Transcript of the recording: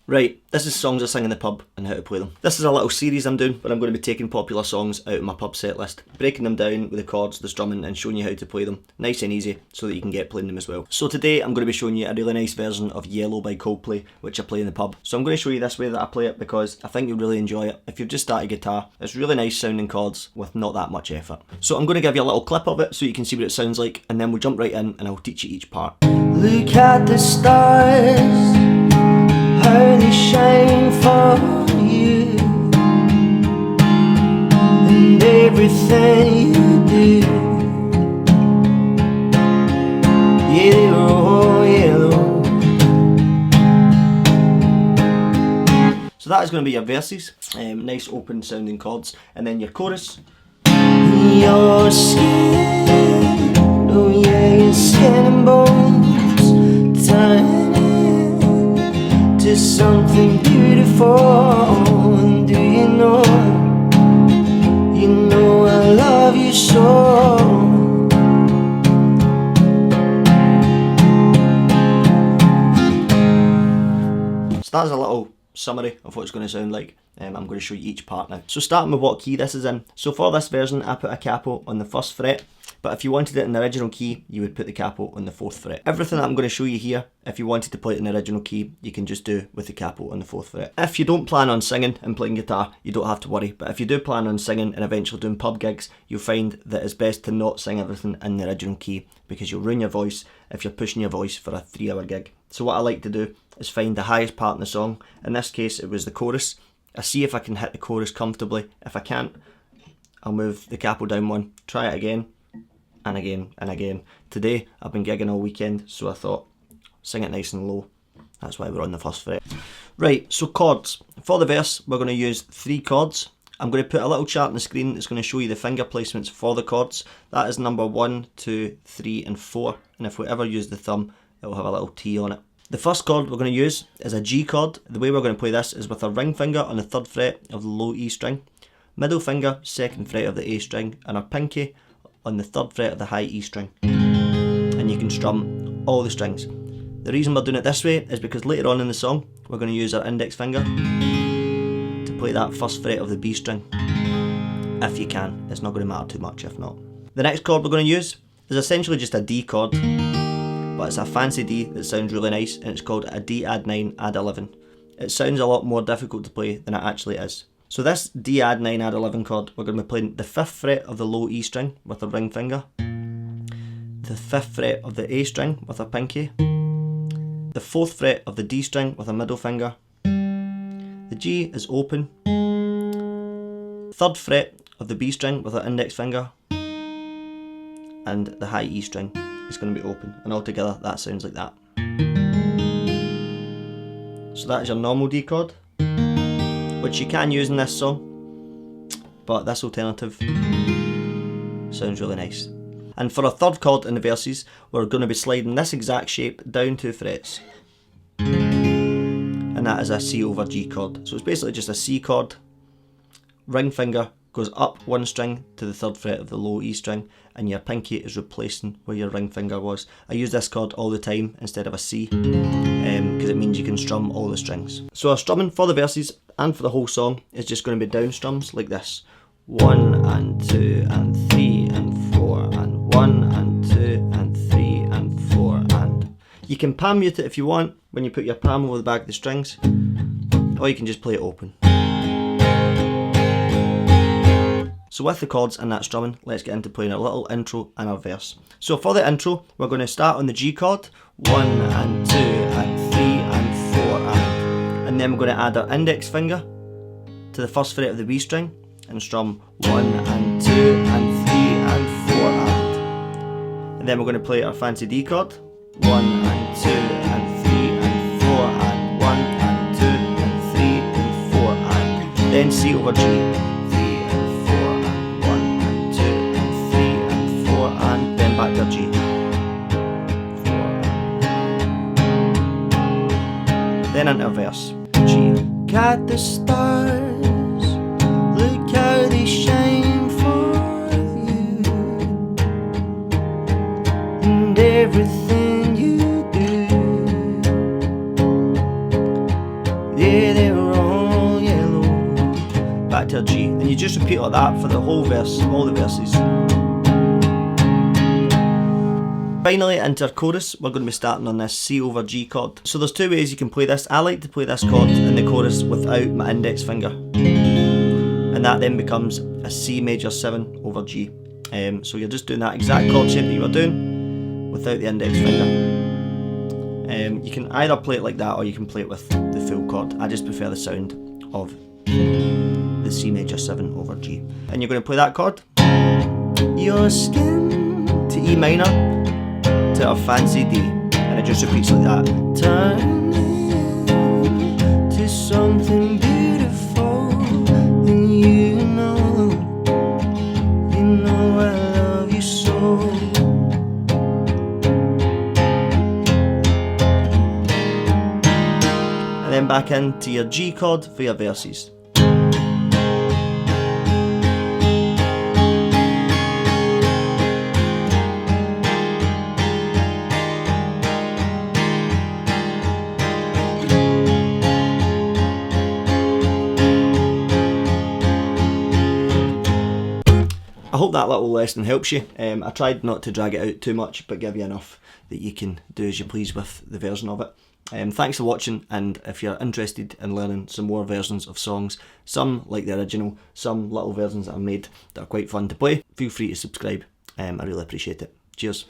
Right, this is songs I sing in the pub and how to play them. This is a little series I'm doing where I'm going to be taking popular songs out of my pub set list, breaking them down with the chords, the strumming, and showing you how to play them nice and easy so that you can get playing them as well. So today I'm going to be showing you a really nice version of Yellow by Coldplay, which I play in the pub. So I'm going to show you this way that I play it because I think you'll really enjoy it. If you've just started guitar, it's really nice sounding chords with not that much effort. So I'm going to give you a little clip of it so you can see what it sounds like, and then we'll jump right in and I'll teach you each part. Look at the stars, how they shine for you, and everything you do. Yellow, yellow. So that is going to be your verses, nice open sounding chords, and then your chorus. Your skin, oh yeah, your skin and bones turning to something beautiful. And do you know I love you so. So that's a little summary of what it's going to sound like. I'm going to show you each part now. So starting with what key this is in. So for this version I put a capo on the 1st fret, but if you wanted it in the original key you would put the capo on the 4th fret. Everything that I'm going to show you here, if you wanted to play it in the original key, you can just do with the capo on the 4th fret. If you don't plan on singing and playing guitar, you don't have to worry, but if you do plan on singing and eventually doing pub gigs, you'll find that it's best to not sing everything in the original key because you'll ruin your voice if you're pushing your voice for a 3-hour gig. So what I like to do is find the highest part in the song. In this case it was the chorus. I see if I can hit the chorus comfortably. If I can't, I'll move the capo down one, try it again, and again, and again. Today, I've been gigging all weekend, so I thought, sing it nice and low. That's why we're on the 1st fret. Right, so chords. For the verse, we're going to use 3 chords. I'm going to put a little chart on the screen that's going to show you the finger placements for the chords. That is number 1, 2, 3, and 4. And if we ever use the thumb, it will have a little T on it. The first chord we're going to use is a G chord. The way we're going to play this is with our ring finger on the 3rd fret of the low E string, middle finger 2nd fret of the A string, and our pinky on the 3rd fret of the high E string. And you can strum all the strings. The reason we're doing it this way is because later on in the song we're going to use our index finger to play that 1st fret of the B string. If you can, it's not going to matter too much if not. The next chord we're going to use is essentially just a D chord, but it's a fancy D that sounds really nice, and it's called a D add 9 add 11. It sounds a lot more difficult to play than it actually is. So this D add 9 add 11 chord, we're going to be playing the 5th fret of the low E string with our ring finger, the 5th fret of the A string with our pinky, the 4th fret of the D string with our middle finger, the G is open, 3rd fret of the B string with our index finger, and the high E string is going to be open, and altogether that sounds like that. So that is your normal D chord, which you can use in this song, but this alternative sounds really nice. And for our 3rd chord in the verses, we're going to be sliding this exact shape down 2 frets, and that is a C over G chord. So it's basically just a C chord, ring finger goes up 1 string to the 3rd fret of the low E string, and your pinky is replacing where your ring finger was. I use this chord all the time instead of a C, because it means you can strum all the strings. So our strumming for the verses and for the whole song is just going to be down strums like this. 1 and 2 and 3 and 4 and 1 and 2 and 3 and 4 and... You can palm mute it if you want when you put your palm over the back of the strings, or you can just play it open. So with the chords and that strumming, let's get into playing a little intro and our verse. So for the intro, we're going to start on the G chord, 1 and 2 and 3 and 4 and then we're going to add our index finger to the 1st fret of the B string and strum 1 and 2 and 3 and 4 and then we're going to play our fancy D chord, 1 and 2 and 3 and 4 and 1 and 2 and 3 and 4 and then C over G. Back to G. 4. Then into a verse. G. Look at the stars, look how they shine for you, and everything you do. yeah, they were all yellow. Back to a G, and you just repeat like that for the whole verse, all the verses. Finally, into our chorus, we're going to be starting on this C over G chord. So there's two ways you can play this. I like to play this chord in the chorus without my index finger, and that then becomes a C major 7 over G. So you're just doing that exact chord shape that you were doing without the index finger. You can either play it like that, or you can play it with the full chord. I just prefer the sound of the C major 7 over G. And you're going to play that chord, your skin, to E minor, to a fancy D, and it just repeats like that. Turn to something beautiful, and you know I love you so. And then back into your G chord for your verses. I hope that little lesson helps you. I tried not to drag it out too much, but give you enough that you can do as you please with the version of it. Thanks for watching, and if you're interested in learning some more versions of songs, some like the original, some little versions that I've made that are quite fun to play, feel free to subscribe. I really appreciate it. Cheers.